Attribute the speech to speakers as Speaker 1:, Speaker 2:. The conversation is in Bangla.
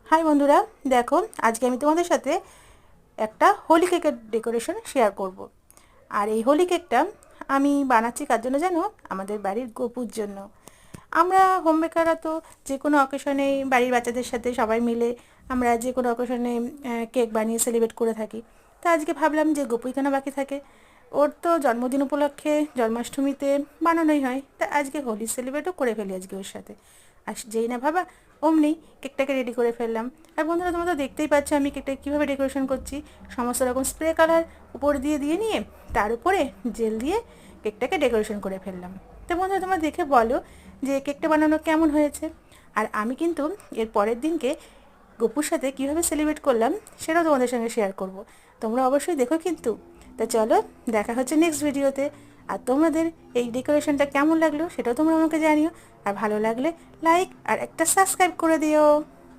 Speaker 1: হাই বন্ধুরা, দেখো আজকে আমি তোমাদের সাথে একটা হোলি কেকের ডেকোরেশন শেয়ার করব। আর এই হোলি কেকটা আমি বানাচ্ছি কার জন্য জানো? আমাদের বাড়ির গপুর জন্য। আমরা হোম বেকাররা তো যে কোনো অকেশনে বাড়ির বাচ্চাদের সাথে সবাই মিলে আমরা যে কোনো অকেশনে কেক বানিয়ে সেলিব্রেট করে থাকি। তা আজকে ভাবলাম যে গপুই কেন বাকি থাকে, ওর তো জন্মদিন উপলক্ষে জন্মাষ্টমীতে বানানোই হয়, তা আজকে হোলি সেলিব্রেটও করে ফেলি আজকে ওর সাথে। আর যেই না ভাবা অমনি কেকটাকে রেডি করে ফেললাম। আর বন্ধুরা, তোমরা তো দেখতেই পাচ্ছ আমি কেকটা কীভাবে ডেকোরেশন করছি। সমস্ত রকম স্প্রে কালার উপর দিয়ে দিয়ে নিয়ে তার উপরে জেল দিয়ে কেকটাকে ডেকোরেশন করে ফেললাম। তো বন্ধুরা, তোমরা দেখে বলো যে কেকটা বানানো কেমন হয়েছে। আর আমি কিন্তু এর পরের দিনকে গপুর সাথে কীভাবে সেলিব্রেট করলাম সেটাও তোমাদের সঙ্গে শেয়ার করব। তোমরা অবশ্যই দেখো কিন্তু। তা চলো, দেখা হচ্ছে নেক্সট ভিডিওতে। আর তোমাদের এই ডেকোরেশনটা কেমন লাগলো সেটাও তোমরা আমাকে জানিও। আর ভালো লাগলে লাইক আর একটা সাবস্ক্রাইব করে দিও।